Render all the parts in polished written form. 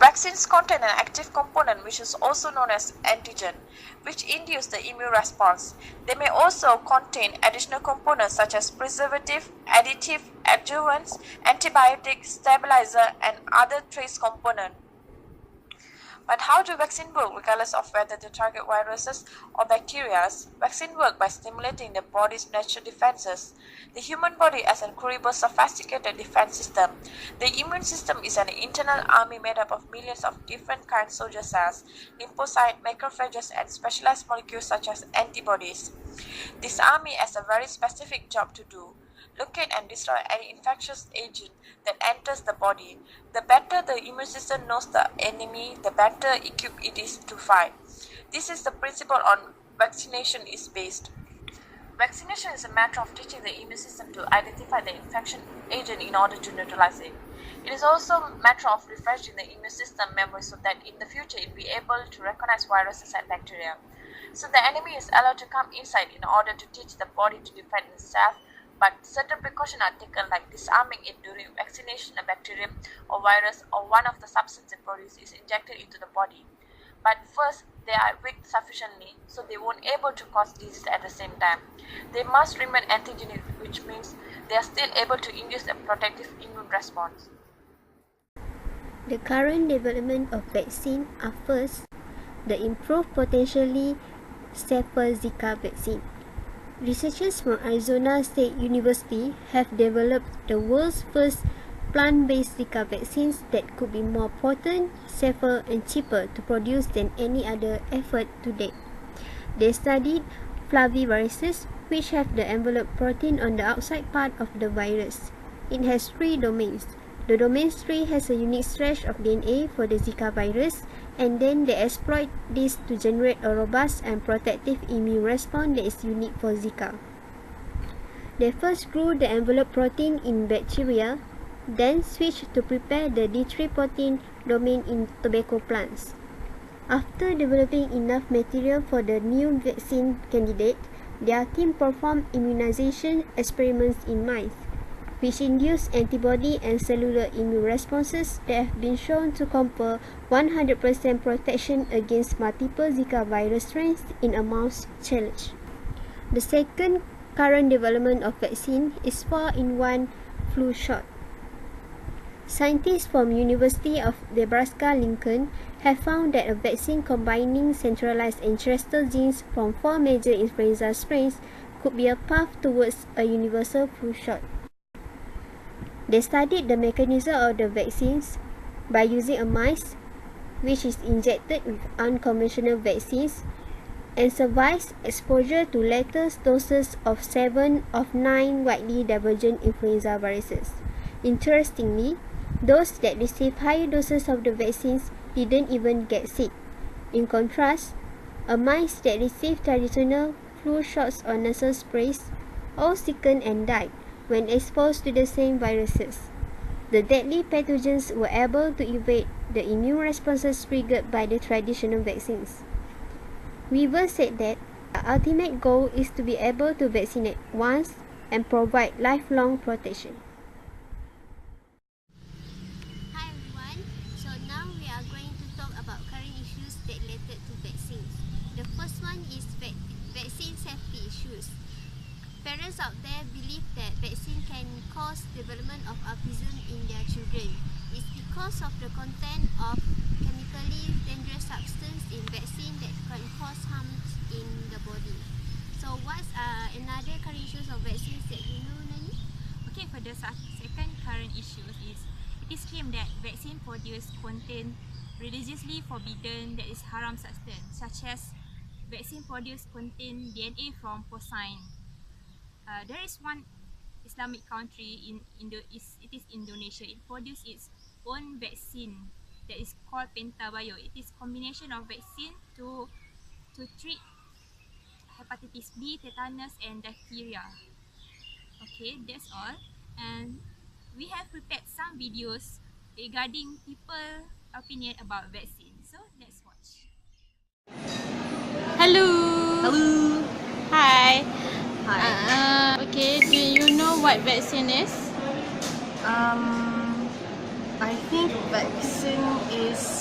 Vaccines contain an active component which is also known as antigen, which induce the immune response. They may also contain additional components such as preservative, additive, adjuvants, antibiotic, stabilizer, and other trace components. But how do vaccines work regardless of whether they target viruses or bacteria? Vaccines work by stimulating the body's natural defenses. The human body is an incredibly sophisticated defense system. The immune system is an internal army made up of millions of different kinds of soldier cells, lymphocytes, macrophages, and specialized molecules such as antibodies. This army has a very specific job to do: locate and destroy any infectious agent that enters the body. The better the immune system knows the enemy, the better equipped it is to fight. This is the principle on vaccination is based. Vaccination is a matter of teaching the immune system to identify the infection agent in order to neutralize it. It is also a matter of refreshing the immune system memory so that in the future it will be able to recognize viruses and bacteria. So the enemy is allowed to come inside in order to teach the body to defend itself, but certain precautions are taken, like disarming it during vaccination. A bacterium or virus or one of the substances it produces is injected into the body. But first, they are weak sufficiently, so they won't able to cause disease at the same time. They must remain antigenic, which means they are still able to induce a protective immune response. The current development of vaccine are first, the improved potentially safer Zika vaccine. Researchers from Arizona State University have developed the world's first plant-based Zika vaccines that could be more potent, safer, and cheaper to produce than any other effort to date. They studied flaviviruses, which have the envelope protein on the outside part of the virus. It has 3 domains. The domain 3 has a unique stretch of DNA for the Zika virus, and then they exploit this to generate a robust and protective immune response that is unique for Zika. They first grew the envelope protein in bacteria, then switched to prepare the D3 protein domain in tobacco plants. After developing enough material for the new vaccine candidate, their team performed immunization experiments in mice, which induce antibody and cellular immune responses that have been shown to confer 100% protection against multiple Zika virus strains in a mouse challenge. The second current development of vaccine is 4-in-1 flu shot. Scientists from University of Nebraska-Lincoln have found that a vaccine combining centralized ancestral genes from 4 major influenza strains could be a path towards a universal flu shot. They studied the mechanism of the vaccines by using a mice, which is injected with unconventional vaccines, and survives exposure to latest doses of 7 of 9 widely divergent influenza viruses. Interestingly, those that received higher doses of the vaccines didn't even get sick. In contrast, a mice that received traditional flu shots or nasal sprays all sickened and died when exposed to the same viruses. The deadly pathogens were able to evade the immune responses triggered by the traditional vaccines. Weaver said that the ultimate goal is to be able to vaccinate once and provide lifelong protection. Hi everyone, so now we are going to talk about current issues that related to vaccines. The first one is vaccine safety issues. Parents out there believe that vaccine can cause development of autism in their children. It's because of the content of chemically dangerous substance in vaccine that can cause harm in the body. So what's another current issues of vaccines that you know, Nani? Okay, for the second current issue is it is claimed that vaccine produced contain religiously forbidden, that is haram substance, such as vaccine produced contain DNA from porcine. There is one Islamic country it is Indonesia. It produced its own vaccine that is called Pentabio. It is combination of vaccine to treat hepatitis B, tetanus, and diphtheria. Okay, that's all. And we have prepared some videos regarding people opinion about vaccine. So let's watch. Hello. Hello. Hi. Hi. Okay, do you know what vaccine is? I think vaccine is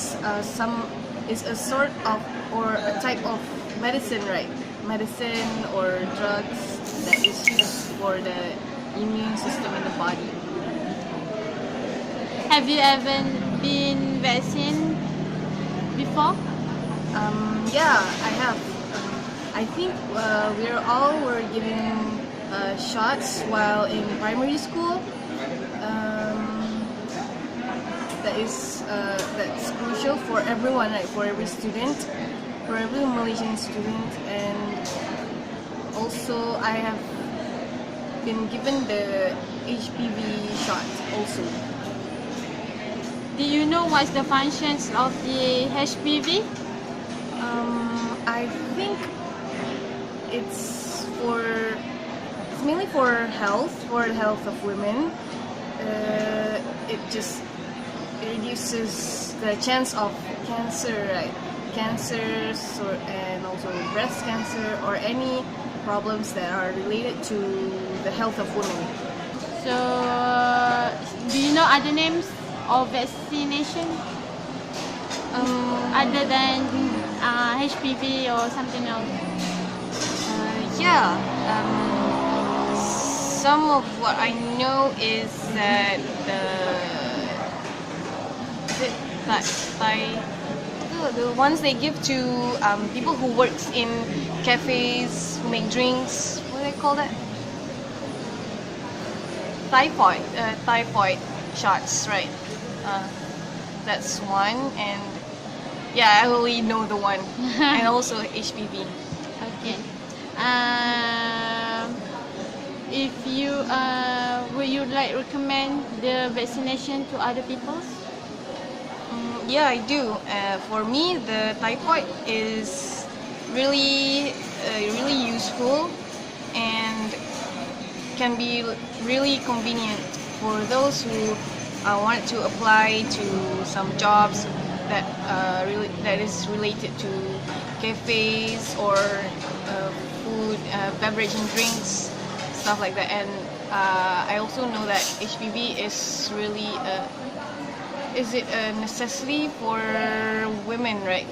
is a sort of or a type of medicine, right? Medicine or drugs that is used for the immune system in the body. Have you ever been vaccinated before? Yeah, I have. I think were given shots while in primary school. That's crucial for everyone, right? For every student, for every Malaysian student, and also I have been given the HPV shot also. Do you know what's the functions of the HPV? I think it's mainly for the health of women. It just reduces the chance of cancer, right? Cancers and also breast cancer or any problems that are related to the health of women. So, do you know other names of vaccination other than HPV or something else? Yeah. Some of what I know is that the ones they give to people who works in cafes who make drinks. What do they call that? Typhoid shots, right? That's one, and yeah, I only know the one, and also HPV. Okay. If you would you like recommend the vaccination to other people? Yeah, I do. For me, the typhoid is really useful and can be really convenient for those who want to apply to some jobs that is related to cafes or food, beverage and drinks, stuff like that. And I also know that HPV is really is it a necessity for women, right?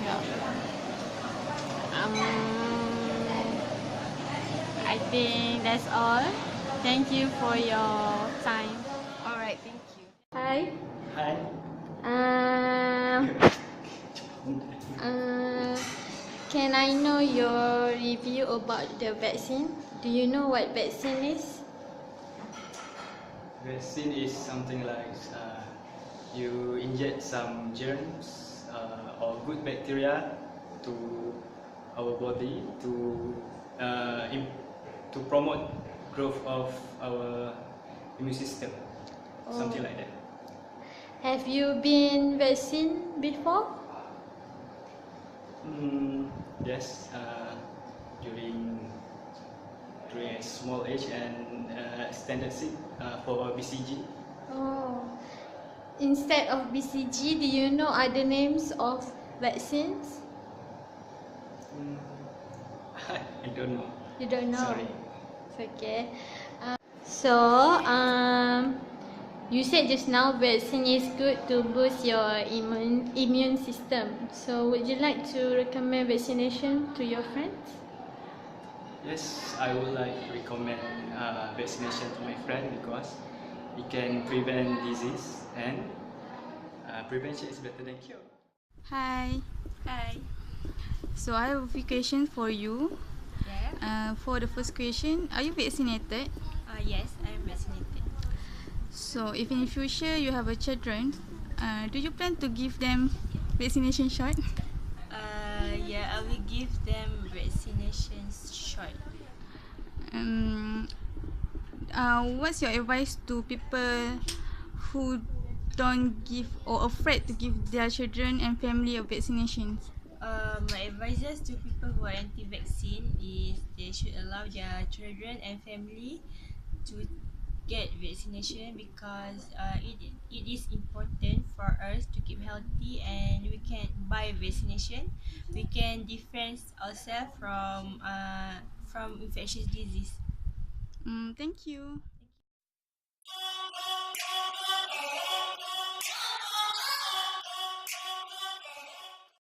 Yeah. I think that's all. Thank you for your time. All right, thank you. Hi. Hi. Can I know your review about the vaccine? Do you know what vaccine is? Vaccine is something like you inject some germs or good bacteria to our body to promote growth of our immune system, something like that. Have you been vaccinated before? Yes, during a small age and standard sick for BCG. Oh. Instead of BCG, do you know other names of vaccines? I don't know. You don't know? Sorry. It's okay. So, you said just now vaccine is good to boost your immune system. So, would you like to recommend vaccination to your friends? Yes, I would like to recommend vaccination to my friend because it can prevent disease and prevention is better than cure. Hi. Hi. So I have a few questions for you. Yeah. For the first question, are you vaccinated? Yes, I am vaccinated. So if in future you have a children, do you plan to give them vaccination shot? Yeah, I will give them vaccination shot. What's your advice to people who don't give or afraid to give their children and family a vaccination? My advices to people who are anti-vaccine is they should allow their children and family to get vaccination because it is important for us to keep healthy and we can by vaccination we can defend ourselves from infectious disease. Thank you.